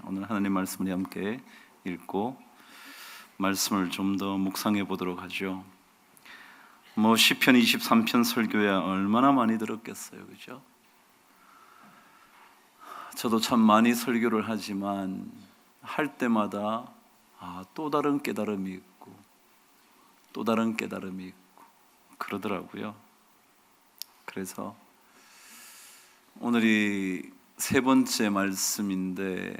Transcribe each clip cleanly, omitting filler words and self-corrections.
오늘 하나님 말씀을 함께 읽고 말씀을 좀 더 묵상해 보도록 하죠. 시편 23편 설교야 얼마나 많이 들었겠어요, 그죠? 저도 참 많이 설교를 하지만 할 때마다 또 다른 깨달음이 있고 또 다른 깨달음이 있고 그러더라고요. 그래서 오늘이 세 번째 말씀인데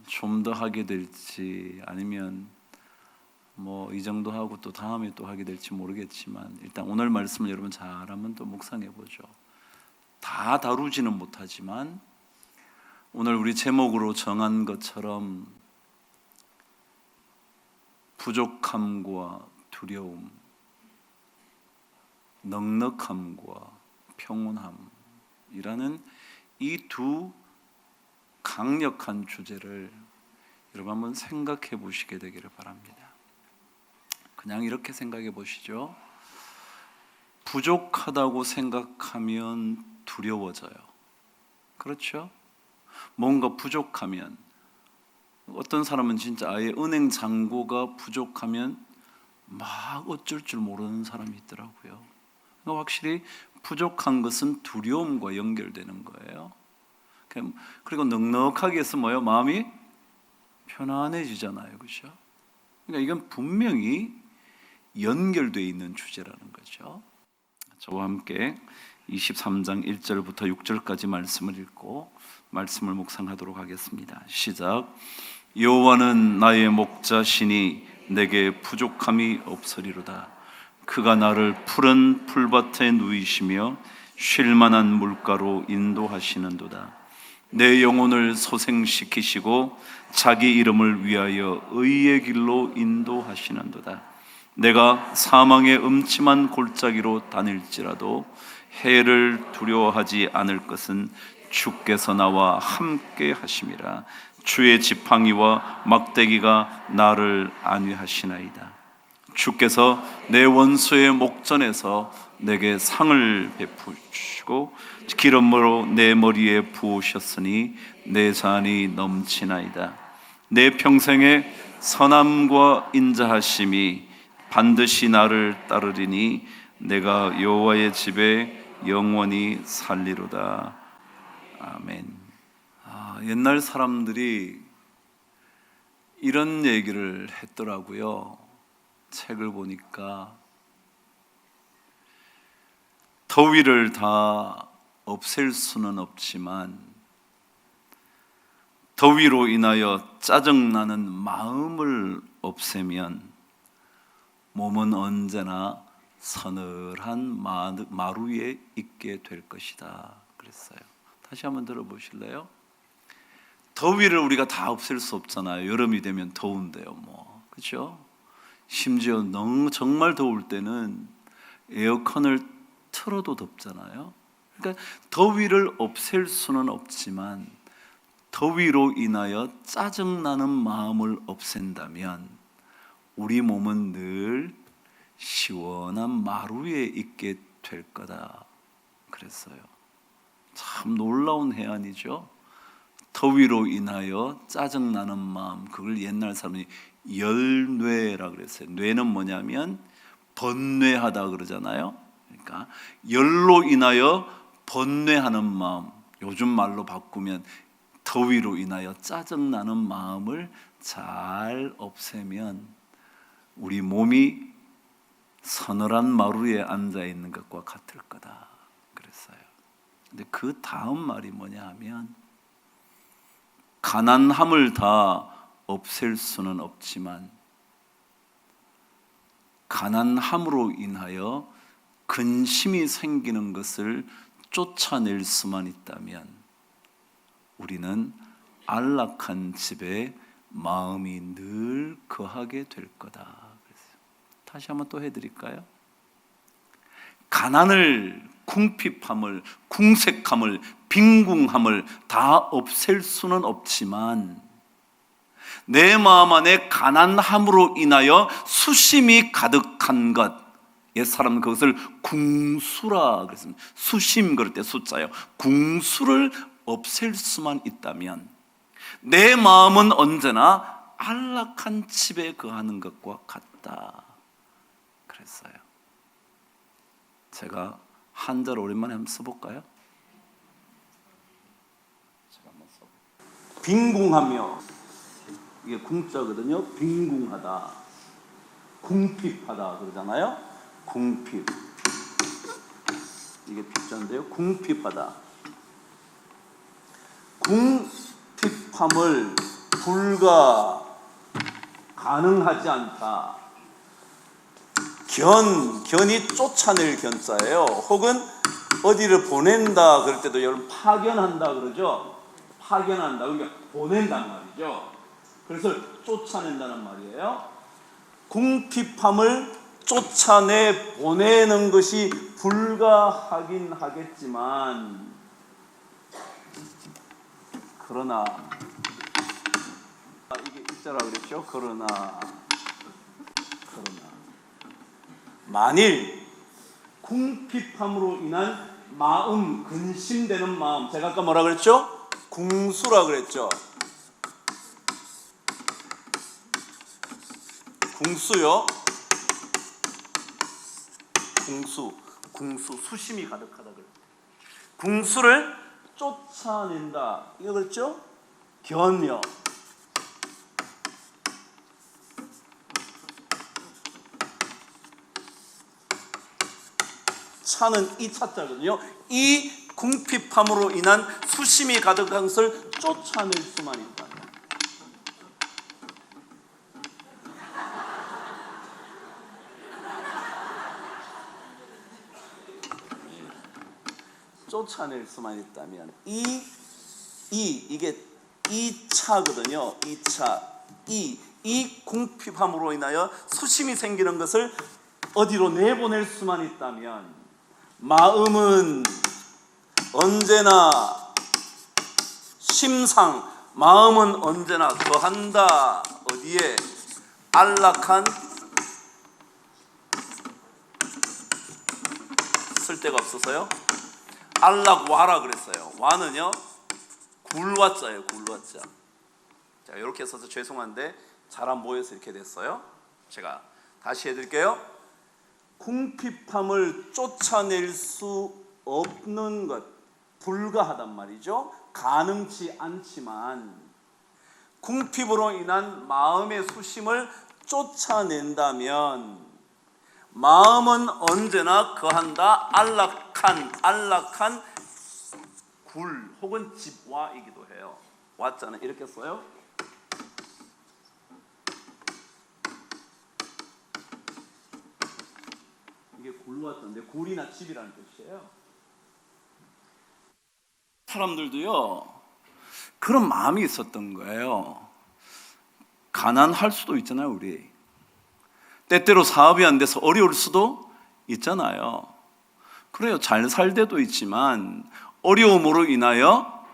좀 더 하게 될지 아니면 이 정도 하고 또 다음에 또 하게 될지 모르겠지만 일단 오늘 말씀을 여러분 잘 한번 또 묵상해 보죠. 다 다루지는 못하지만 오늘 우리 제목으로 정한 것처럼 부족함과 두려움, 넉넉함과 평온함이라는 이 두 강력한 주제를 여러분 한번 생각해 보시게 되기를 바랍니다. 그냥 이렇게 생각해 보시죠. 부족하다고 생각하면 두려워져요. 그렇죠? 뭔가 부족하면, 어떤 사람은 진짜 아예 은행 잔고가 부족하면 막 어쩔 줄 모르는 사람이 있더라고요. 그러니까 확실히 부족한 것은 두려움과 연결되는 거예요. 그리고 넉넉하게 해서 마음이 편안해지잖아요, 그렇죠? 그러니까 이건 분명히 연결되어 있는 주제라는 거죠. 저와 함께 23장 1절부터 6절까지 말씀을 읽고 말씀을 묵상하도록 하겠습니다. 시작. 여호와는 나의 목자시니 내게 부족함이 없으리로다. 그가 나를 푸른 풀밭에 누이시며 쉴만한 물가로 인도하시는도다. 내 영혼을 소생시키시고 자기 이름을 위하여 의의 길로 인도하시는도다. 내가 사망의 음침한 골짜기로 다닐지라도 해를 두려워하지 않을 것은 주께서 나와 함께 하심이라. 주의 지팡이와 막대기가 나를 안위하시나이다. 주께서 내 원수의 목전에서 내게 상을 베푸시고 기름으로 내 머리에 부으셨으니 내 잔이 넘치나이다. 내 평생의 선함과 인자하심이 반드시 나를 따르리니 내가 여호와의 집에 영원히 살리로다. 아멘. 옛날 사람들이 이런 얘기를 했더라고요. 책을 보니까 더위를 다 없앨 수는 없지만 더위로 인하여 짜증나는 마음을 없애면 몸은 언제나 서늘한 마루 위에 있게 될 것이다 그랬어요. 다시 한번 들어보실래요? 더위를 우리가 다 없앨 수 없잖아요. 여름이 되면 더운데요, 그렇죠? 심지어 정말 더울 때는 에어컨을 틀어도 덥잖아요. 그러니까 더위를 없앨 수는 없지만 더위로 인하여 짜증나는 마음을 없앤다면 우리 몸은 늘 시원한 마루 위에 있게 될 거다 그랬어요. 참 놀라운 해안이죠. 더위로 인하여 짜증나는 마음, 그걸 옛날 사람이 열뇌라 그랬어요. 뇌는 뭐냐면 번뇌하다 그러잖아요. 그러니까 열로 인하여 번뇌하는 마음, 요즘 말로 바꾸면 더위로 인하여 짜증나는 마음을 잘 없애면 우리 몸이 서늘한 마루에 앉아 있는 것과 같을 거다 그랬어요. 근데 그 다음 말이 뭐냐 하면 가난함을 다 없앨 수는 없지만 가난함으로 인하여 근심이 생기는 것을 쫓아낼 수만 있다면 우리는 안락한 집에 마음이 늘 거하게 될 거다 그랬어요. 다시 한번 또 해드릴까요? 가난을, 궁핍함을, 궁색함을, 빈궁함을 다 없앨 수는 없지만 내 마음 안에 가난함으로 인하여 수심이 가득한 것, 옛사람은 그것을 궁수라 그랬습니다. 수심 그럴 때 숫자요. 궁수를 없앨 수만 있다면 내 마음은 언제나 안락한 집에 거하는 것과 같다 그랬어요. 제가 한자를 오랜만에 한번 써볼까요? 빈궁하며, 이게 궁자거든요. 빈궁하다, 궁핍하다 그러잖아요. 궁핍, 이게 핍자인데요. 궁핍하다. 궁핍함을 불가 가능하지 않다. 견이 쫓아낼 견자예요. 혹은 어디를 보낸다 그럴 때도 여러분 파견한다 그러죠. 파견한다, 그러니까 보낸단 말이죠. 그래서 쫓아낸다는 말이에요. 궁핍함을 쫓아내 보내는 것이 불가하긴 하겠지만, 그러나, 이게 있자라 그랬죠. 그러나 만일 궁핍함으로 인한 마음, 근심되는 마음, 제가 아까 뭐라 그랬죠? 궁수라 그랬죠. 궁수요. 궁수, 수심이 가득하다 그랬죠. 궁수를 쫓아낸다, 이거 그랬죠? 견요. 차는 이 차자거든요. 이 궁핍함으로 인한 수심이 가득한 것을 쫓아낼 수만 있다. 쫓아낼 수만 있다면 이게 이 차거든요. 이 궁핍함으로 인하여 수심이 생기는 것을 어디로 내보낼 수만 있다면, 마음은 언제나 마음은 언제나 거한다. 어디에? 안락한, 쓸 데가 없어서요. 안락와라 그랬어요. 와는요, 굴와자예요. 굴와자. 자, 이렇게 써서 죄송한데 잘 안 보여서 이렇게 됐어요. 제가 다시 해드릴게요. 궁핍함을 쫓아낼 수 없는 것, 불가하단 말이죠. 가능치 않지만 궁핍으로 인한 마음의 수심을 쫓아낸다면 마음은 언제나 거한다. 안락한 굴 혹은 집와이기도 해요. 와자는 이렇게 써요. 이게 굴와자인데 굴이나 집이라는 뜻이에요. 사람들도요, 그런 마음이 있었던 거예요. 가난할 수도 있잖아요. 우리 때때로 사업이 안 돼서 어려울 수도 있잖아요. 그래요. 잘 살 때도 있지만 어려움으로 인하여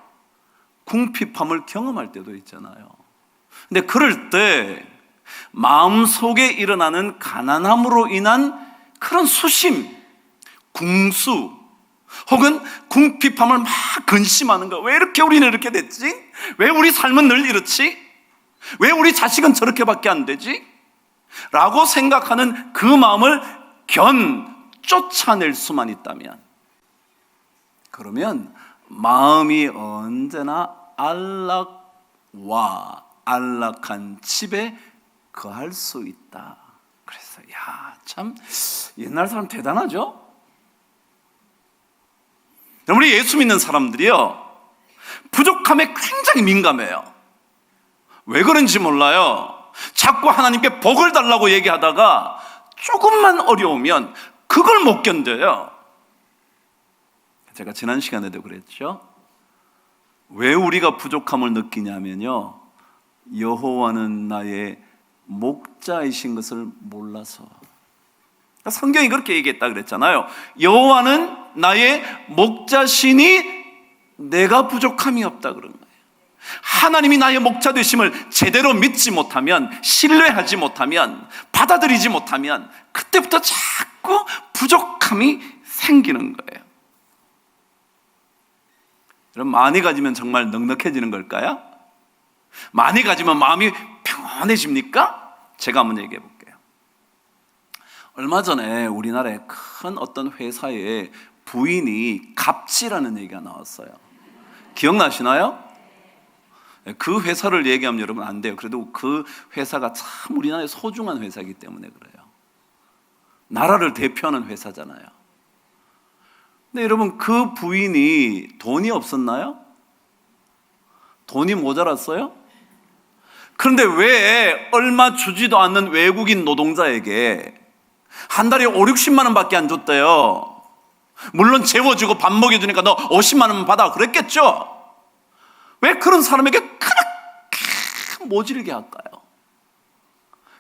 궁핍함을 경험할 때도 있잖아요. 근데 그럴 때 마음속에 일어나는 가난함으로 인한 그런 수심, 궁수 혹은 궁핍함을 막 근심하는 거. 왜 이렇게 우리는 이렇게 됐지? 왜 우리 삶은 늘 이렇지? 왜 우리 자식은 저렇게밖에 안 되지? 라고 생각하는 그 마음을 쫓아낼 수만 있다면, 그러면 마음이 언제나 안락한 집에 거할 수 있다. 그래서 참 옛날 사람 대단하죠? 우리 예수 믿는 사람들이요, 부족함에 굉장히 민감해요. 왜 그런지 몰라요. 자꾸 하나님께 복을 달라고 얘기하다가 조금만 어려우면 그걸 못 견뎌요. 제가 지난 시간에도 그랬죠. 왜 우리가 부족함을 느끼냐면요, 여호와는 나의 목자이신 것을 몰라서. 성경이 그렇게 얘기했다 그랬잖아요. 여호와는 나의 목자시니 내가 부족함이 없다 그런 거예요. 하나님이 나의 목자 되심을 제대로 믿지 못하면, 신뢰하지 못하면, 받아들이지 못하면 그때부터 자꾸 자꾸 부족함이 생기는 거예요. 여러분, 많이 가지면 정말 넉넉해지는 걸까요? 많이 가지면 마음이 평안해집니까? 제가 한번 얘기해 볼게요. 얼마 전에 우리나라의 큰 어떤 회사에 부인이 갑질하는 얘기가 나왔어요. 기억나시나요? 그 회사를 얘기하면 여러분 안 돼요. 그래도 그 회사가 참 우리나라의 소중한 회사이기 때문에 그래요. 나라를 대표하는 회사잖아요. 근데 여러분, 그 부인이 돈이 없었나요? 돈이 모자랐어요? 그런데 왜 얼마 주지도 않는 외국인 노동자에게 한 달에 5, 60만 원밖에 안 줬대요? 물론 재워주고 밥 먹여주니까 너 50만 원만 받아 그랬겠죠? 왜 그런 사람에게 그렇게 모질게 할까요?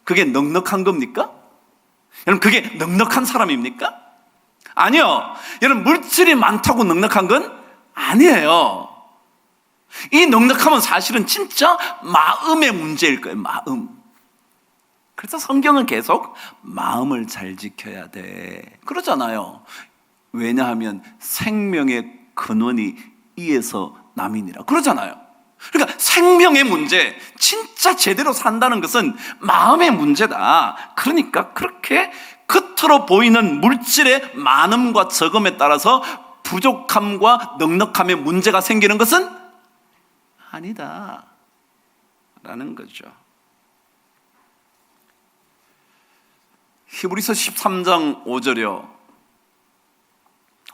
그게 넉넉한 겁니까? 여러분, 그게 넉넉한 사람입니까? 아니요. 여러분, 물질이 많다고 넉넉한 건 아니에요. 이 넉넉함은 사실은 진짜 마음의 문제일 거예요. 마음. 그래서 성경은 계속 마음을 잘 지켜야 돼 그러잖아요. 왜냐하면 생명의 근원이 이에서 남이니라 그러잖아요. 그러니까 생명의 문제, 진짜 제대로 산다는 것은 마음의 문제다. 그러니까 그렇게 겉으로 보이는 물질의 많음과 적음에 따라서 부족함과 넉넉함의 문제가 생기는 것은 아니다 라는 거죠. 히브리서 13장 5절이요.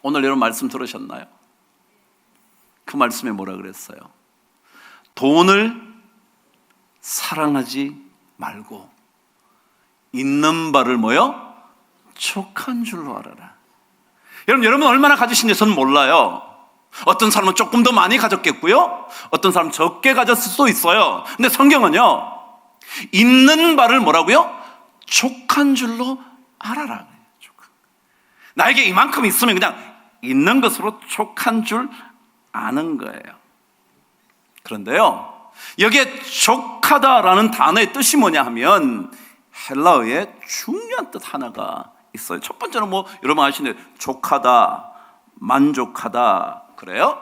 오늘 여러분 말씀 들으셨나요? 그 말씀에 뭐라 그랬어요? 돈을 사랑하지 말고 있는 바를 뭐요? 족한 줄로 알아라. 여러분 얼마나 가지신지 저는 몰라요. 어떤 사람은 조금 더 많이 가졌겠고요, 어떤 사람은 적게 가졌을 수도 있어요. 근데 성경은요, 있는 바를 뭐라고요? 족한 줄로 알아라. 나에게 이만큼 있으면 그냥 있는 것으로 족한 줄 아는 거예요. 그런데요, 여기에 족하다라는 단어의 뜻이 뭐냐 하면 헬라어의 중요한 뜻 하나가 있어요. 첫 번째는 뭐 여러분 아시는데 족하다, 만족하다 그래요.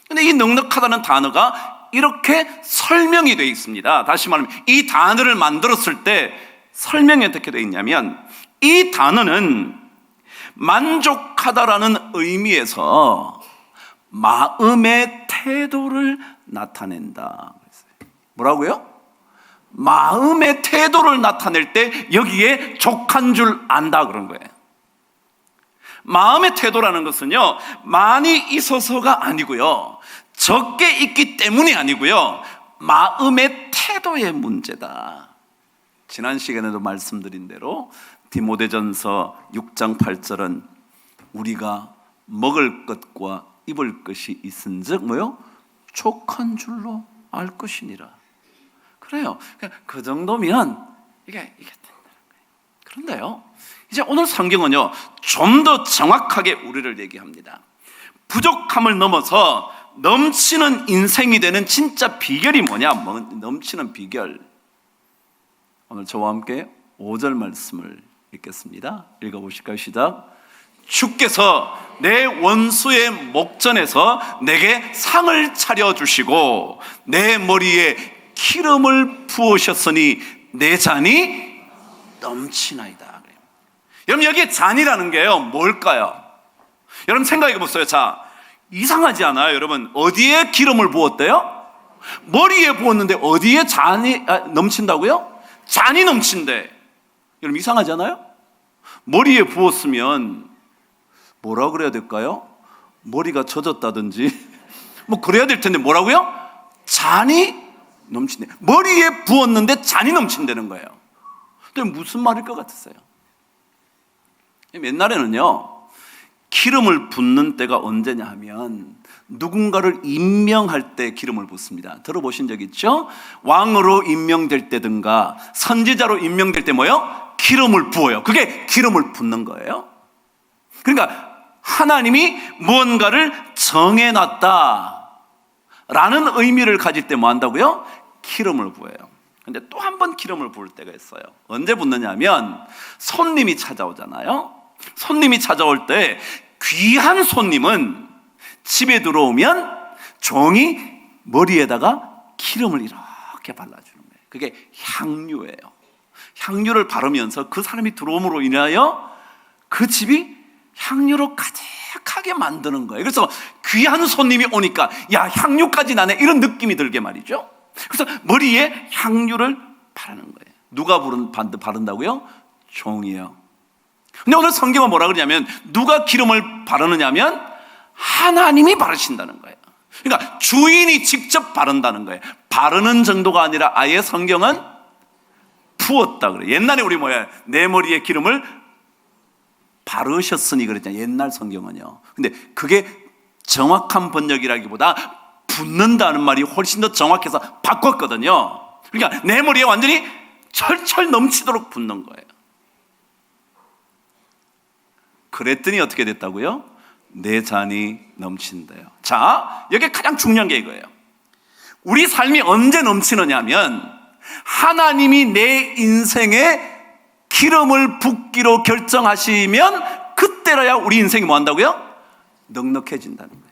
근데 이 넉넉하다는 단어가 이렇게 설명이 되어 있습니다. 다시 말하면 이 단어를 만들었을 때 설명이 어떻게 되어 있냐면, 이 단어는 만족하다라는 의미에서 마음의 태도를 나타낸다. 뭐라고요? 마음의 태도를 나타낼 때 여기에 족한 줄 안다 그런 거예요. 마음의 태도라는 것은요, 많이 있어서가 아니고요, 적게 있기 때문이 아니고요, 마음의 태도의 문제다. 지난 시간에도 말씀드린 대로 디모데전서 6장 8절은 우리가 먹을 것과 입을 것이 있은즉 뭐요? 족한 줄로 알 것이니라. 그래요. 그 정도면 이게 된다는 거예요. 그런데요, 이제 오늘 성경은요, 좀 더 정확하게 우리를 얘기합니다. 부족함을 넘어서 넘치는 인생이 되는 진짜 비결이 뭐냐? 넘치는 비결. 오늘 저와 함께 5절 말씀을 읽겠습니다. 읽어보실까요? 시작. 주께서 내 원수의 목전에서 내게 상을 차려주시고 내 머리에 기름을 부으셨으니 내 잔이 넘치나이다. 여러분, 여기에 잔이라는 게요, 뭘까요? 여러분 생각해 보세요. 자, 이상하지 않아요? 여러분, 어디에 기름을 부었대요? 머리에 부었는데 어디에 잔이 넘친다고요? 잔이 넘친대. 여러분 이상하지 않아요? 머리에 부었으면 뭐라 그래야 될까요? 머리가 젖었다든지 뭐 그래야 될 텐데 뭐라고요? 잔이 넘친대. 머리에 부었는데 잔이 넘친다는 거예요. 근데 무슨 말일 것 같으세요? 옛날에는요, 기름을 붓는 때가 언제냐 하면 누군가를 임명할 때 기름을 붓습니다. 들어보신 적 있죠? 왕으로 임명될 때든가 선지자로 임명될 때 뭐요? 기름을 부어요. 그게 기름을 붓는 거예요. 그러니까 하나님이 무언가를 정해놨다 라는 의미를 가질 때 뭐 한다고요? 기름을 부어요. 근데 또 한 번 기름을 부을 때가 있어요. 언제 붓느냐면 손님이 찾아오잖아요. 손님이 찾아올 때 귀한 손님은 집에 들어오면 종이 머리에다가 기름을 이렇게 발라주는 거예요. 그게 향유예요. 향유를 바르면서 그 사람이 들어옴으로 인하여 그 집이 향유로 가득하게 만드는 거예요. 그래서 귀한 손님이 오니까 야, 향유까지 나네, 이런 느낌이 들게 말이죠. 그래서 머리에 향유를 바르는 거예요. 누가 바른다고요? 종이요. 근데 오늘 성경은 뭐라 그러냐면 누가 기름을 바르느냐면 하나님이 바르신다는 거예요. 그러니까 주인이 직접 바른다는 거예요. 바르는 정도가 아니라 아예 성경은 부었다 그래요. 옛날에 우리 내 머리에 기름을 바르셨으니 그랬잖아요, 옛날 성경은요. 근데 그게 정확한 번역이라기보다 붓는다는 말이 훨씬 더 정확해서 바꿨거든요. 그러니까 내 머리에 완전히 철철 넘치도록 붓는 거예요. 그랬더니 어떻게 됐다고요? 내 잔이 넘친대요. 자, 여기 가장 중요한 게 이거예요. 우리 삶이 언제 넘치느냐 하면 하나님이 내 인생에 기름을 붓기로 결정하시면 그때라야 우리 인생이 뭐 한다고요? 넉넉해진다는 거예요.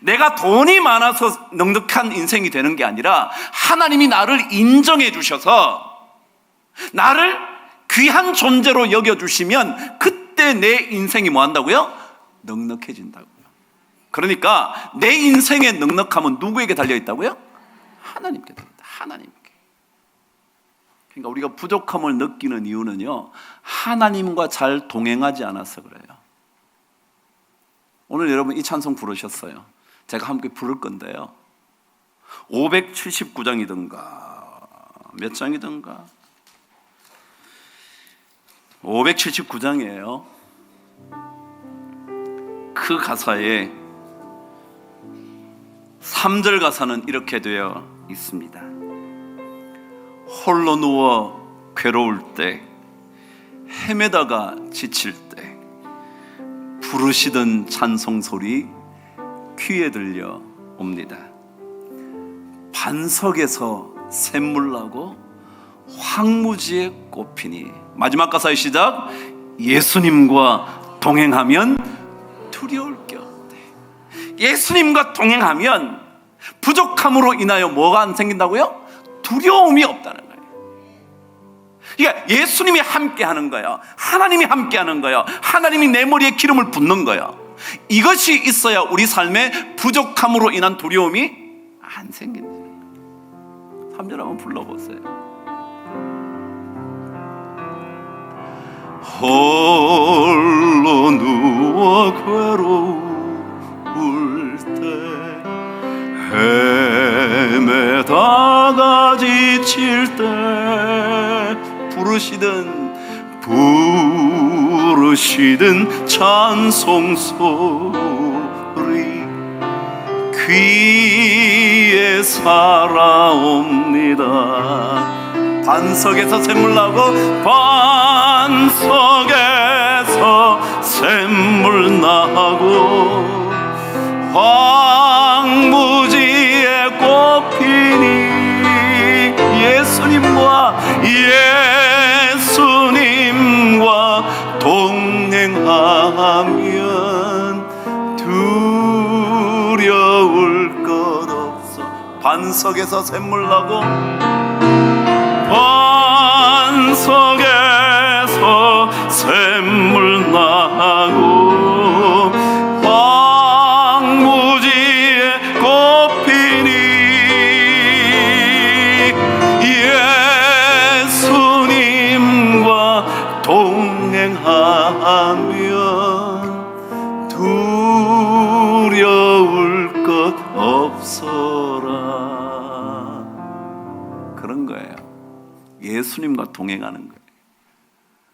내가 돈이 많아서 넉넉한 인생이 되는 게 아니라 하나님이 나를 인정해 주셔서 나를 귀한 존재로 여겨주시면 그때 내 인생이 뭐 한다고요? 넉넉해진다고요. 그러니까 내 인생의 넉넉함은 누구에게 달려있다고요? 하나님께 달려있다. 하나님께. 그러니까 우리가 부족함을 느끼는 이유는요, 하나님과 잘 동행하지 않아서 그래요. 오늘 여러분 이 찬송 부르셨어요. 제가 함께 부를 건데요, 579장이든가 몇 장이든가 579장이에요. 그 가사에 3절 가사는 이렇게 되어 있습니다. 홀로 누워 괴로울 때, 헤매다가 지칠 때 부르시던 찬송 소리 귀에 들려 옵니다. 반석에서 샘물 나고 황무지에 꽃피니. 마지막 가사의 시작. 예수님과 동행하면 두려울 게 없대. 예수님과 동행하면 부족함으로 인하여 뭐가 안 생긴다고요? 두려움이 없다는 거예요. 그러니까 예수님이 함께 하는 거예요. 하나님이 함께 하는 거예요. 하나님이 내 머리에 기름을 붓는 거예요. 이것이 있어야 우리 삶에 부족함으로 인한 두려움이 안 생긴다는 거예요. 3절 한번 불러보세요. 홀로 누워 괴로울 때, 헤매다가 지칠 때 부르시든 찬송 소리 귀에 살아옵니다. 반석에서 샘물 나고 반석에서 샘물 나고 황무지에 꽃피니. 예수님과 동행하면 두려울 것 없어. 반석에서 샘물 나고 반석에서 샘물 나고 황무지에 꽃피니. 예수님과 동행하면 두려울 것 없어라. 그런 거예요. 예수님과 동행하는 거예요.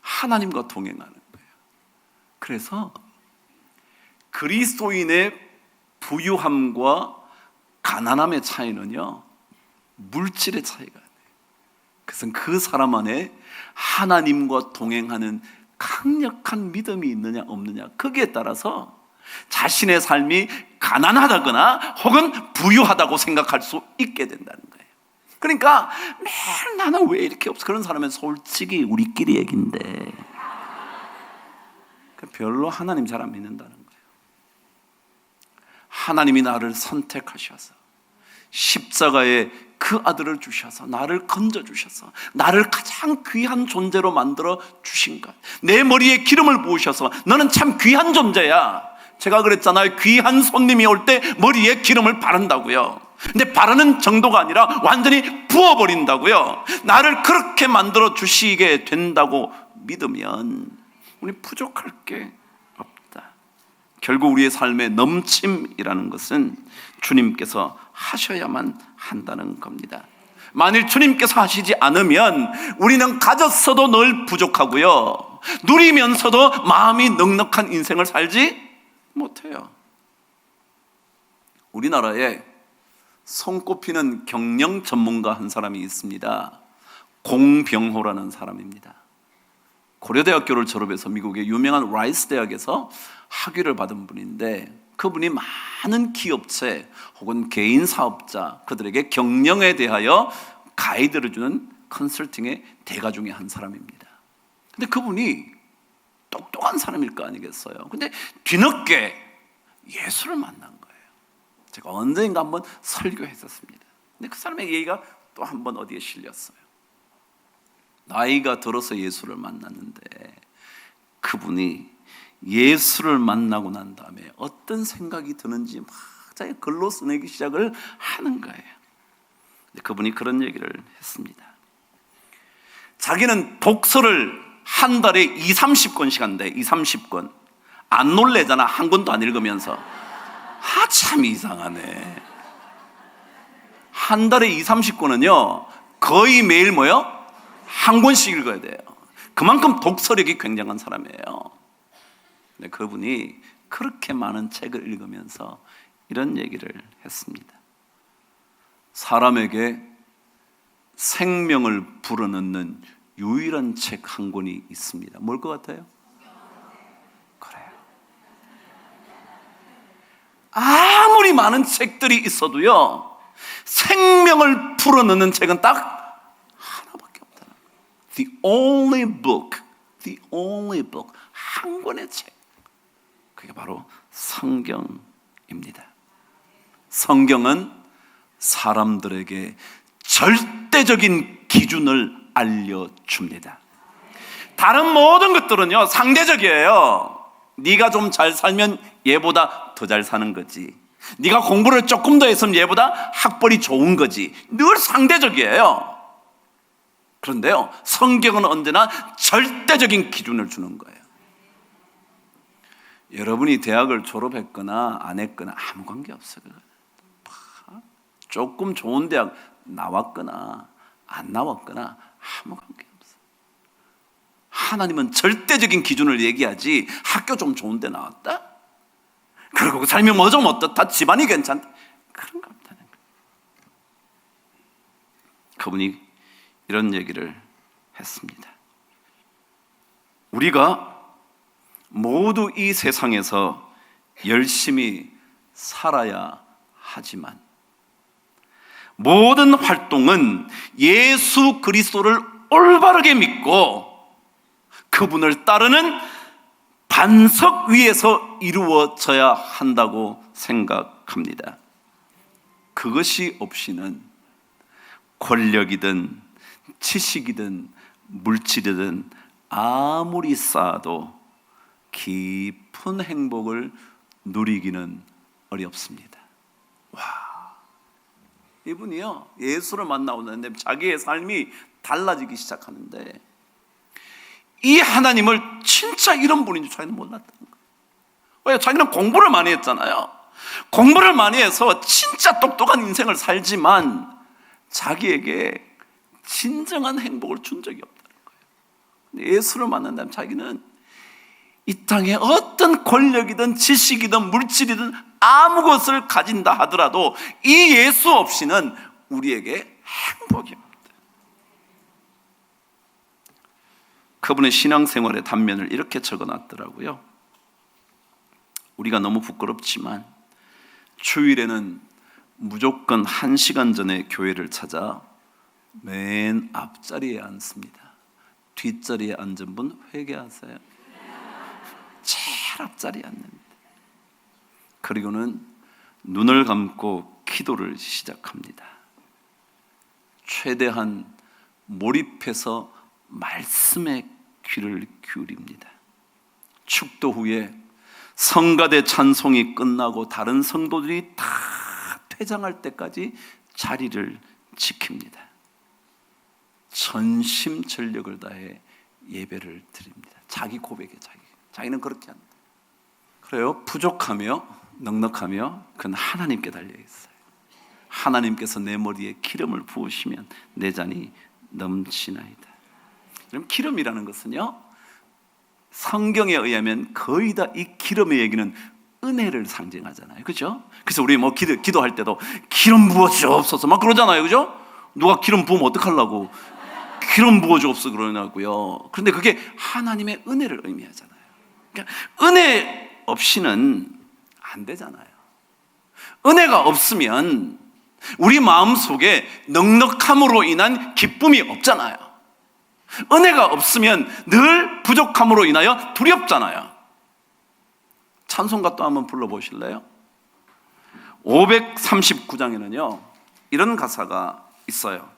하나님과 동행하는 거예요. 그래서 그리스도인의 부유함과 가난함의 차이는요, 물질의 차이가 돼요. 그래서 그 사람 안에 하나님과 동행하는 강력한 믿음이 있느냐 없느냐, 거기에 따라서 자신의 삶이 가난하다거나 혹은 부유하다고 생각할 수 있게 된다는 거예요. 그러니까 매일 나는 왜 이렇게 없어? 그런 사람은 솔직히 우리끼리 얘긴데 별로 하나님 잘 안 믿는다는 거예요. 하나님이 나를 선택하셔서 십자가에 그 아들을 주셔서 나를 건져주셔서 나를 가장 귀한 존재로 만들어 주신 것, 내 머리에 기름을 부으셔서 너는 참 귀한 존재야. 제가 그랬잖아요. 귀한 손님이 올 때 머리에 기름을 바른다고요. 근데 바르는 정도가 아니라 완전히 부어버린다고요. 나를 그렇게 만들어 주시게 된다고 믿으면 우리 부족할 게 없다. 결국 우리의 삶의 넘침이라는 것은 주님께서 하셔야만 한다는 겁니다. 만일 주님께서 하시지 않으면 우리는 가졌어도 늘 부족하고요, 누리면서도 마음이 넉넉한 인생을 살지 못해요. 우리나라에 손꼽히는 경영 전문가 한 사람이 있습니다. 공병호라는 사람입니다. 고려대학교를 졸업해서 미국의 유명한 라이스 대학에서 학위를 받은 분인데, 그분이 많은 기업체 혹은 개인 사업자, 그들에게 경영에 대하여 가이드를 주는 컨설팅의 대가 중에 한 사람입니다. 근데 그분이 똑똑한 사람일 거 아니겠어요? 근데 뒤늦게 예수를 만난 거예요. 제가 언젠가 한번 설교했었습니다. 근데 그 사람의 얘기가 또 한번 어디에 실렸어요. 나이가 들어서 예수를 만났는데 그분이 예수를 만나고 난 다음에 어떤 생각이 드는지 막 자기 글로 써내기 시작을 하는 거예요. 근데 그분이 그런 얘기를 했습니다. 자기는 독서를 한 달에 20-30권씩 한대. 20-30권. 안 놀래잖아, 한 권도 안 읽으면서. 참 이상하네. 한 달에 20-30권은요 거의 매일 뭐요? 한 권씩 읽어야 돼요. 그만큼 독서력이 굉장한 사람이에요. 근데 그분이 그렇게 많은 책을 읽으면서 이런 얘기를 했습니다. 사람에게 생명을 불어넣는 유일한 책 한 권이 있습니다. 뭘 것 같아요? 그래요. 아무리 많은 책들이 있어도요, 생명을 불어넣는 책은 딱 하나밖에 없다는 거예요. The only book, 한 권의 책. 그게 바로 성경입니다. 성경은 사람들에게 절대적인 기준을 알려줍니다. 다른 모든 것들은요 상대적이에요. 네가 좀 잘 살면 얘보다 더 잘 사는 거지, 네가 공부를 조금 더 했으면 얘보다 학벌이 좋은 거지, 늘 상대적이에요. 그런데요 성경은 언제나 절대적인 기준을 주는 거예요. 여러분이 대학을 졸업했거나 안 했거나 아무 관계 없어요. 조금 좋은 대학 나왔거나 안 나왔거나 아무 관계 없어요. 하나님은 절대적인 기준을 얘기하지, 학교 좀 좋은 데 나왔다? 그리고 삶이 뭐 좀 어떻다? 집안이 괜찮다? 그런 거 없다는 거예요. 그분이 이런 얘기를 했습니다. 우리가 모두 이 세상에서 열심히 살아야 하지만 모든 활동은 예수 그리스도를 올바르게 믿고 그분을 따르는 반석 위에서 이루어져야 한다고 생각합니다. 그것이 없이는 권력이든 지식이든 물질이든 아무리 쌓아도 깊은 행복을 누리기는 어렵습니다. 와, 이분이요 예수를 만나오는데 자기의 삶이 달라지기 시작하는데, 이 하나님을 진짜 이런 분인 줄 자기는 몰랐다는 거예요. 왜? 자기는 공부를 많이 했잖아요. 공부를 많이 해서 진짜 똑똑한 인생을 살지만 자기에게 진정한 행복을 준 적이 없다는 거예요. 근데 예수를 만난 다음에 자기는 이 땅에 어떤 권력이든 지식이든 물질이든 아무 것을 가진다 하더라도 이 예수 없이는 우리에게 행복이 없다. 그분의 신앙생활의 단면을 이렇게 적어놨더라고요. 우리가 너무 부끄럽지만 주일에는 무조건 1시간 전에 교회를 찾아 맨 앞자리에 앉습니다. 뒷자리에 앉은 분 회개하세요. 제일 앞자리에 앉습니다. 그리고는 눈을 감고 기도를 시작합니다. 최대한 몰입해서 말씀에 귀를 기울입니다. 축도 후에 성가대 찬송이 끝나고 다른 성도들이 다 퇴장할 때까지 자리를 지킵니다. 전심전력을 다해 예배를 드립니다. 자기 고백에 자기는 그렇게 합니다. 그래요. 부족하며 넉넉하며 그건 하나님께 달려있어요. 하나님께서 내 머리에 기름을 부으시면 내 잔이 넘치나이다. 그럼 기름이라는 것은요, 성경에 의하면 거의 다 이 기름의 얘기는 은혜를 상징하잖아요. 그죠? 그래서 우리 뭐 기도할 때도 기름 부어주옵소서 막 그러잖아요. 그죠? 누가 기름 부으면 어떡하려고 기름 부어주옵소서 그러냐고요. 그런데 그게 하나님의 은혜를 의미하잖아요. 그러니까 은혜 없이는 안 되잖아요. 은혜가 없으면 우리 마음속에 넉넉함으로 인한 기쁨이 없잖아요. 은혜가 없으면 늘 부족함으로 인하여 두렵잖아요. 찬송가 또 한번 불러보실래요? 539장에는요 이런 가사가 있어요.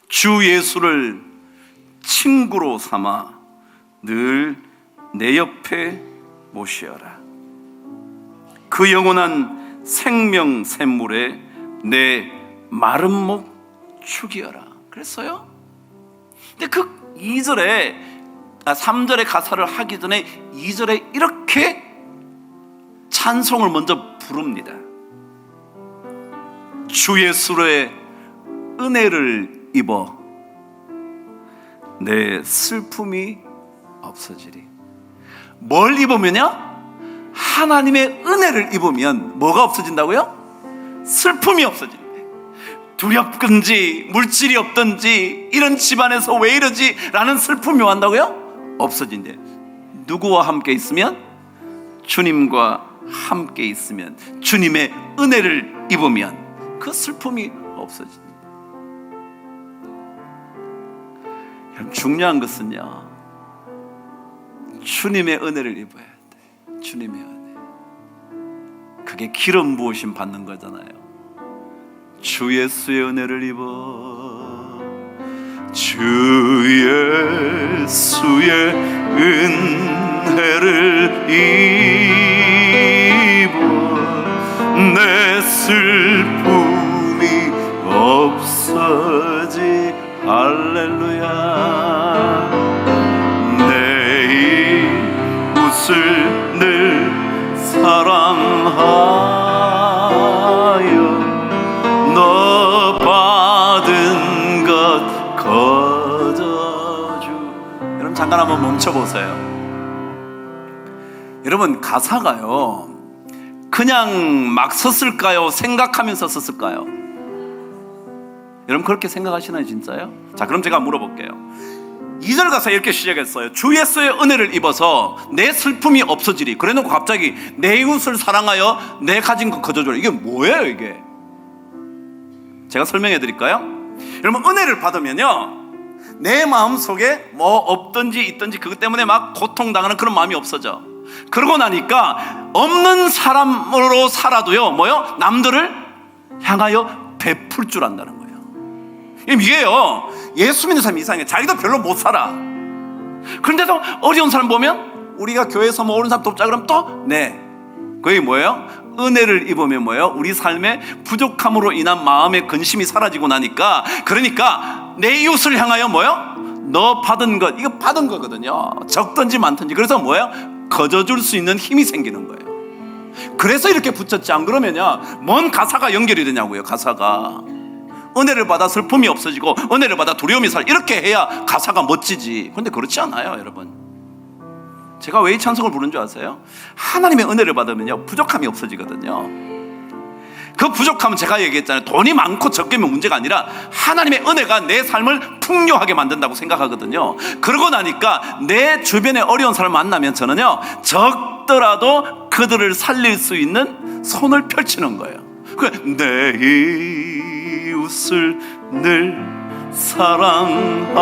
주 예수를 친구로 삼아 늘 내 옆에 모시어라. 그 영원한 생명 샘물에 내 마른 목 죽이어라. 그랬어요. 근데 그 3절의 가사를 하기 전에 2절에 이렇게 찬송을 먼저 부릅니다. 주 예수의 은혜를 입어 내 슬픔이 없어지리. 뭘 입으면요? 하나님의 은혜를 입으면 뭐가 없어진다고요? 슬픔이 없어진대. 두렵든지 물질이 없든지 이런 집안에서 왜 이러지? 라는 슬픔이 온다고요? 없어진대. 누구와 함께 있으면? 주님과 함께 있으면, 주님의 은혜를 입으면 그 슬픔이 없어진다. 중요한 것은요, 주님의 은혜를 입어야 돼. 주님의 은혜. 그게 기름 부으심 받는 거잖아요. 주 예수의 은혜를 입어 주 예수의 은혜를 입어 내 슬픔이 없어지. 할렐루야. 이웃을 늘 사랑하여 너 받은 것 거저주. 여러분 잠깐 한번 멈춰보세요. 여러분 가사가요 그냥 막 썼을까요? 생각하면서 썼을까요? 여러분 그렇게 생각하시나요 진짜요? 자 그럼 제가 물어볼게요. 2절 가사 이렇게 시작했어요. 주 예수의 은혜를 입어서 내 슬픔이 없어지리. 그래놓고 갑자기 내 이웃을 사랑하여 내 가진 것 거저주라. 이게 뭐예요 이게? 제가 설명해 드릴까요? 여러분 은혜를 받으면요 내 마음속에 뭐 없든지 있든지 그것 때문에 막 고통당하는 그런 마음이 없어져. 그러고 나니까 없는 사람으로 살아도요 뭐요? 남들을 향하여 베풀 줄 안다는 거예요. 이게요 예수 믿는 사람이 이상해. 자기도 별로 못 살아. 그런데도 어려운 사람 보면 우리가 교회에서 뭐 어려운 사람 돕자 그러면 또 네. 그게 뭐예요? 은혜를 입으면 뭐예요? 우리 삶의 부족함으로 인한 마음의 근심이 사라지고 나니까, 그러니까 내 이웃을 향하여 뭐예요? 너 받은 것, 이거 받은 거거든요. 적든지 많든지. 그래서 뭐예요? 거저줄 수 있는 힘이 생기는 거예요. 그래서 이렇게 붙였지. 안 그러면요 뭔 가사가 연결이 되냐고요. 가사가 은혜를 받아 슬픔이 없어지고 은혜를 받아 두려움이 살, 이렇게 해야 가사가 멋지지. 그런데 그렇지 않아요 여러분. 제가 왜 이 찬송을 부른 줄 아세요? 하나님의 은혜를 받으면요 부족함이 없어지거든요. 그 부족함은 제가 얘기했잖아요. 돈이 많고 적게면 문제가 아니라 하나님의 은혜가 내 삶을 풍요하게 만든다고 생각하거든요. 그러고 나니까 내 주변에 어려운 사람을 만나면 저는요 적더라도 그들을 살릴 수 있는 손을 펼치는 거예요. 내 이웃을 이웃을 늘 사랑하여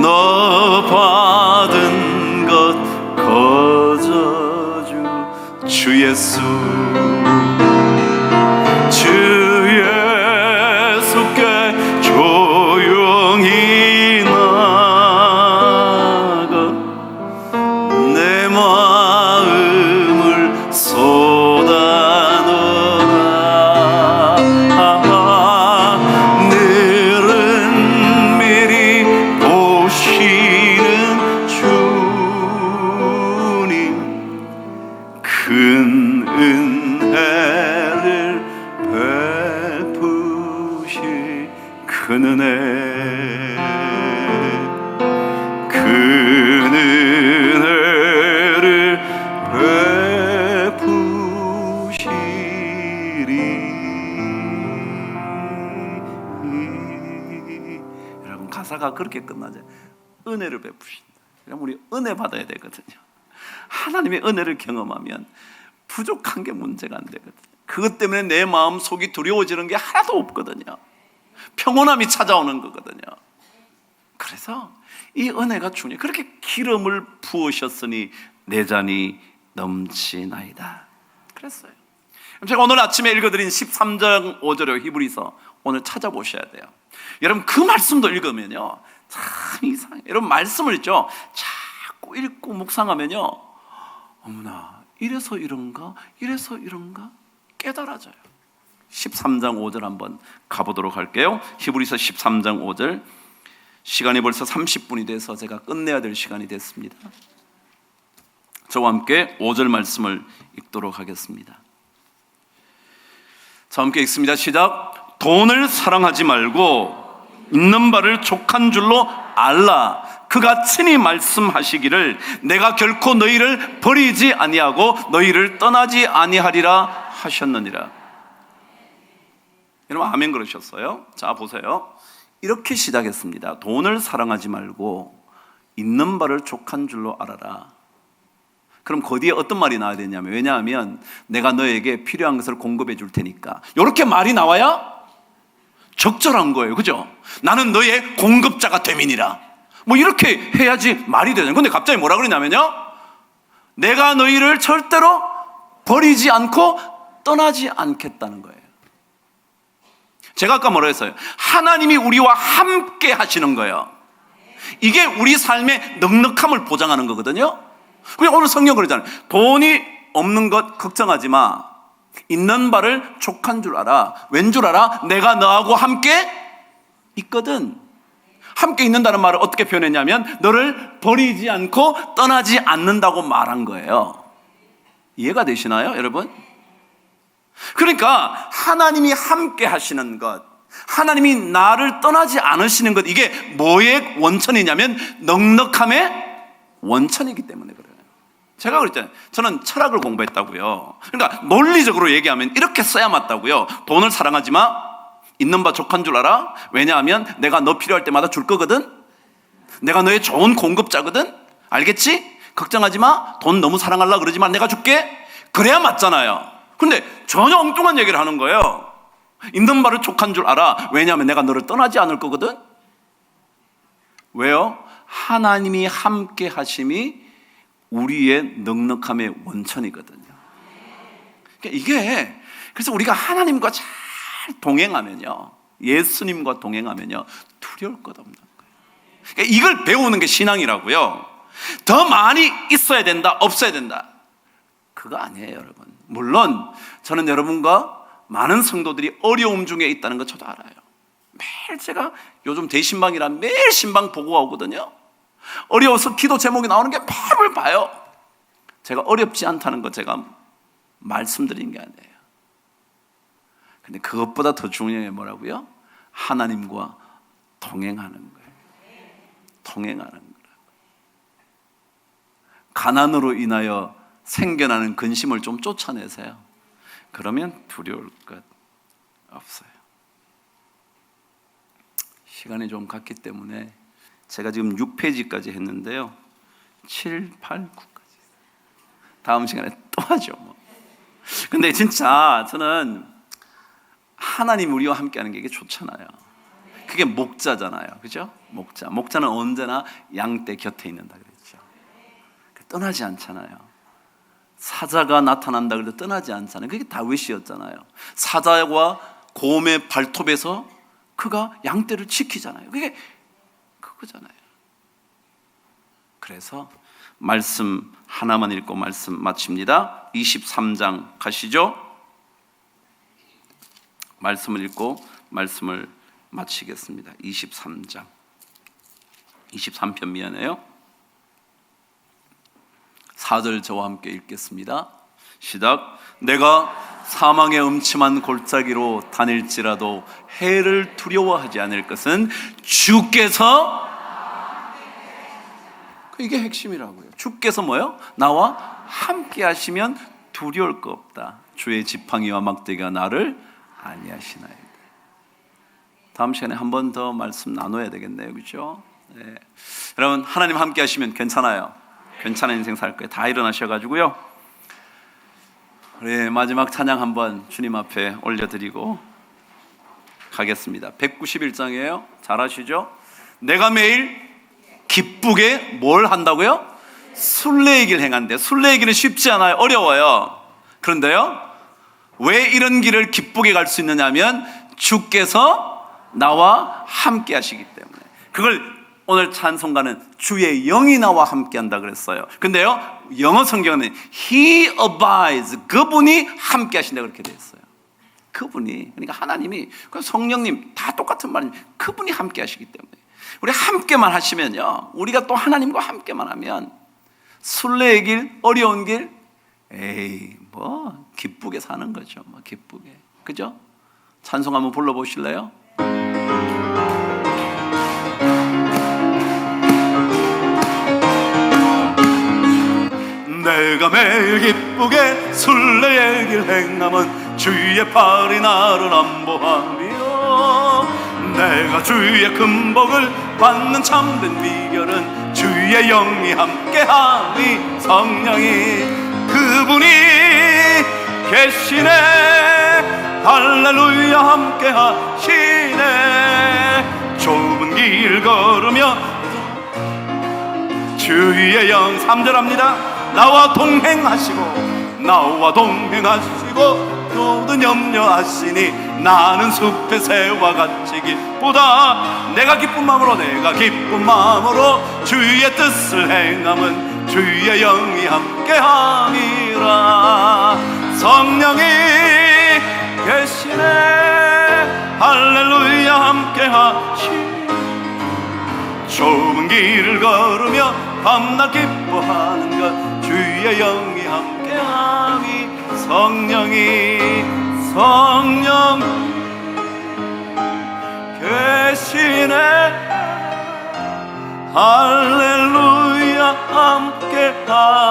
너 받은 것 거저주 주 예수 예수께 조용히 나가 내 마음을 쏟아놓아 늘은 미리 보시는 주님 큰 은혜를 베푸실 큰 은혜 큰 은혜를 베푸시리. 여러분 가사가 그렇게 끝나죠. 은혜를 베푸신다. 그럼 우리 은혜 받아야 되거든요. 하나님의 은혜를 경험하면 부족한 게 문제가 안 되거든요. 그것 때문에 내 마음 속이 두려워지는 게 하나도 없거든요. 평온함이 찾아오는 거거든요. 그래서 이 은혜가 주님 그렇게 기름을 부으셨으니 내 잔이 넘치나이다 그랬어요. 제가 오늘 아침에 읽어드린 13장 5절의 히브리서 오늘 찾아보셔야 돼요. 여러분 그 말씀도 읽으면요 참 이상해요. 여러분 말씀을 있죠 자꾸 읽고 묵상하면요 어머나 이래서 이런가 이래서 이런가 깨달아져요. 13장 5절 한번 가보도록 할게요. 히브리서 13장 5절. 시간이 벌써 30분이 돼서 제가 끝내야 될 시간이 됐습니다. 저와 함께 5절 말씀을 읽도록 하겠습니다. 자, 함께 읽습니다. 시작. 돈을 사랑하지 말고 있는 바를 족한 줄로 알라. 그가 친히 말씀하시기를 내가 결코 너희를 버리지 아니하고 너희를 떠나지 아니하리라 하셨느니라. 여러분 아멘 그러셨어요? 자 보세요. 이렇게 시작했습니다. 돈을 사랑하지 말고 있는 바를 족한 줄로 알아라. 그럼 그 뒤에 어떤 말이 나와야 되냐면 왜냐하면 내가 너에게 필요한 것을 공급해 줄 테니까 이렇게 말이 나와야 적절한 거예요. 그죠? 나는 너의 공급자가 됨이니라. 뭐 이렇게 해야지 말이 되잖아요. 근데 갑자기 뭐라 그러냐면요 내가 너희를 절대로 버리지 않고 떠나지 않겠다는 거예요. 제가 아까 뭐라 했어요? 하나님이 우리와 함께 하시는 거예요. 이게 우리 삶의 넉넉함을 보장하는 거거든요. 오늘 성경 그러잖아요. 돈이 없는 것 걱정하지 마. 있는 바를 족한 줄 알아. 왠 줄 알아? 내가 너하고 함께 있거든. 함께 있는다는 말을 어떻게 표현했냐면 너를 버리지 않고 떠나지 않는다고 말한 거예요. 이해가 되시나요, 여러분? 그러니까 하나님이 함께 하시는 것, 하나님이 나를 떠나지 않으시는 것, 이게 뭐의 원천이냐면 넉넉함의 원천이기 때문에 그래요. 제가 그랬잖아요. 저는 철학을 공부했다고요. 그러니까 논리적으로 얘기하면 이렇게 써야 맞다고요. 돈을 사랑하지 마. 있는 바 족한 줄 알아. 왜냐하면 내가 너 필요할 때마다 줄 거거든. 내가 너의 좋은 공급자거든. 알겠지? 걱정하지 마. 돈 너무 사랑하려고 그러지 마. 내가 줄게. 그래야 맞잖아요. 근데 전혀 엉뚱한 얘기를 하는 거예요. 있는 바를 족한 줄 알아. 왜냐하면 내가 너를 떠나지 않을 거거든. 왜요? 하나님이 함께 하심이 우리의 넉넉함의 원천이거든요. 그러니까 이게 그래서 우리가 하나님과 잘 동행하면요, 예수님과 동행하면요 두려울 것 없는 거예요. 그러니까 이걸 배우는 게 신앙이라고요. 더 많이 있어야 된다, 없어야 된다, 그거 아니에요, 여러분. 물론 저는 여러분과 많은 성도들이 어려움 중에 있다는 거 저도 알아요. 매일 제가 요즘 대신방이라 매일 신방 보고 오거든요. 어려워서 기도 제목이 나오는 게 매일 봐요. 제가 어렵지 않다는 거 제가 말씀드린 게 아니에요. 근데 그것보다 더 중요한 게 뭐라고요? 하나님과 동행하는 거예요. 동행하는 거라고. 가난으로 인하여 생겨나는 근심을 좀 쫓아내세요. 그러면 두려울 것 없어요. 시간이 좀 갔기 때문에 제가 지금 6페이지까지 했는데요, 7, 8, 9까지 다음 시간에 또 하죠 뭐. 근데 진짜 저는 하나님이 우리와 함께하는 게 이게 좋잖아요. 그게 목자잖아요, 그죠? 목자는 언제나 양떼 곁에 있는다 그랬죠. 떠나지 않잖아요. 사자가 나타난다 그래도 떠나지 않잖아요. 그게 다윗이었잖아요. 사자와 곰의 발톱에서 그가 양떼를 지키잖아요. 그게 그거잖아요. 그래서 말씀 하나만 읽고 말씀 마칩니다. 23장 가시죠. 말씀을 읽고 말씀을 마치겠습니다. 23장 23편 미안해요. 4절 저와 함께 읽겠습니다. 시작. 내가 사망의 음침한 골짜기로 다닐지라도 해를 두려워하지 않을 것은 주께서, 이게 핵심이라고요. 주께서 뭐요? 나와 함께 하시면 두려울 거 없다. 주의 지팡이와 막대기가 나를 안위하시나이다. 다음 시간에 한 번 더 말씀 나눠야 되겠네요, 그렇죠? 네. 여러분, 하나님 함께 하시면 괜찮아요. 괜찮은 인생 살 거예요. 다 일어나셔가지고요, 우리 마지막 찬양 한번 주님 앞에 올려드리고 가겠습니다. 191장이에요. 잘 아시죠? 내가 매일 기쁘게 뭘 한다고요? 순례의 길 행한대. 순례의 길은 쉽지 않아요. 어려워요. 그런데요, 왜 이런 길을 기쁘게 갈 수 있느냐 하면 주께서 나와 함께 하시기 때문에. 그걸 오늘 찬송가는 주의 영이 나와 함께 한다 그랬어요. 근데요, 영어 성경은 He abides, 그분이 함께 하신다 그렇게 되어 있어요. 그분이, 그러니까 하나님이, 성령님 다 똑같은 말입니다. 그분이 함께 하시기 때문에. 우리 함께만 하시면요, 우리가 또 하나님과 함께만 하면 순례의 길, 어려운 길, 뭐 기쁘게 사는 거죠. 뭐 기쁘게, 그죠? 찬송 한번 불러보실래요? 내가 매일 기쁘게 순례의 길 행함은 주의 팔이 나를 안보하며, 내가 주의 큰 복을 받는 참된 비결은 주의 영이 함께하니, 성령이 그분이 계시네. 할렐루야 함께하시네. 좁은 길 걸으며 주의 영, 3절 합니다. 나와 동행하시고 모든 염려하시니 나는 숲의 새와 같이 기쁘다. 내가 기쁜 마음으로 주의 뜻을 행함은 주의 영이 함께하니라. 성령이 계시네. 할렐루야 함께하시네. 좁은 길을 걸으며 밤낮 기뻐하는 것 주의 영이 함께하니, 성령 계시네. 할렐루야 함께하시네.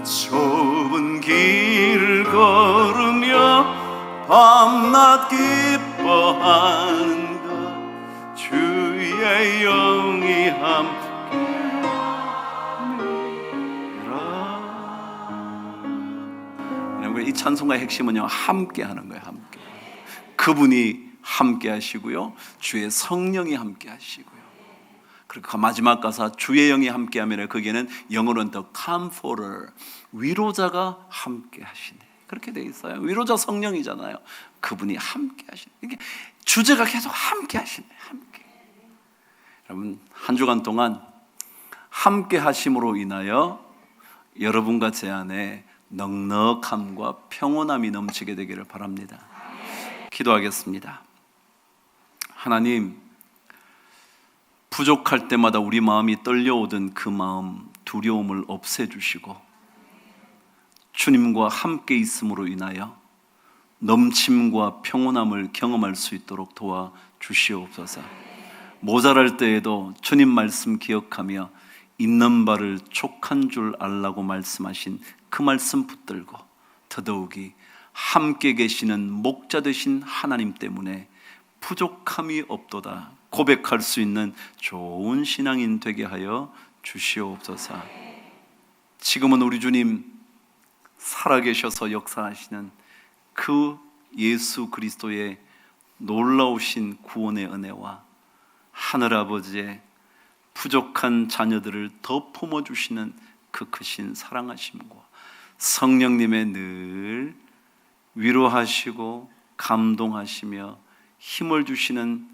좁은 길을 걸으며 밤낮 기뻐하는 주의 영이 함께하니라. 이 찬송가의 핵심은요, 함께 하는 거예요. 함께. 그분이 함께 하시고요, 주의 성령이 함께 하시고요. 그리고 마지막 가사 주의 영이 함께 하면, 거기에는 영어로는 the comforter, 위로자가 함께 하시네, 그렇게 돼 있어요. 위로자 성령이잖아요. 그분이 함께 하시네. 이게 주제가 계속 함께 하시네. 함께. 여러분, 한 주간 동안 함께 하심으로 인하여 여러분과 제 안에 넉넉함과 평온함이 넘치게 되기를 바랍니다. 기도하겠습니다. 하나님, 부족할 때마다 우리 마음이 떨려오던 그 마음, 두려움을 없애주시고 주님과 함께 있음으로 인하여 넘침과 평온함을 경험할 수 있도록 도와주시옵소서. 모자랄 때에도 주님 말씀 기억하며 있는 바를 족한 줄 알라고 말씀하신 그 말씀 붙들고, 더더욱이 함께 계시는 목자 되신 하나님 때문에 부족함이 없도다 고백할 수 있는 좋은 신앙인 되게 하여 주시옵소서. 지금은 우리 주님 살아계셔서 역사하시는 그 예수 그리스도의 놀라우신 구원의 은혜와 하늘아버지의 부족한 자녀들을 더 품어주시는 그 크신 사랑하심과 성령님의 늘 위로하시고 감동하시며 힘을 주시는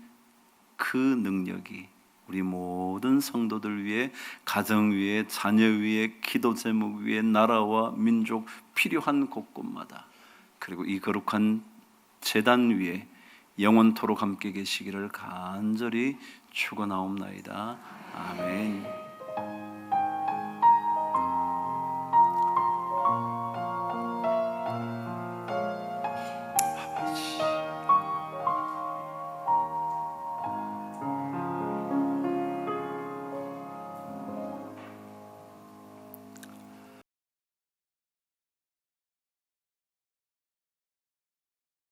그 능력이 우리 모든 성도들 위해, 가정 위에, 자녀 위에, 기도 제목 위에, 나라와 민족 필요한 곳곳마다, 그리고 이 거룩한 제단 위에 영원토록 함께 계시기를 간절히 축원하옵나이다. 아멘.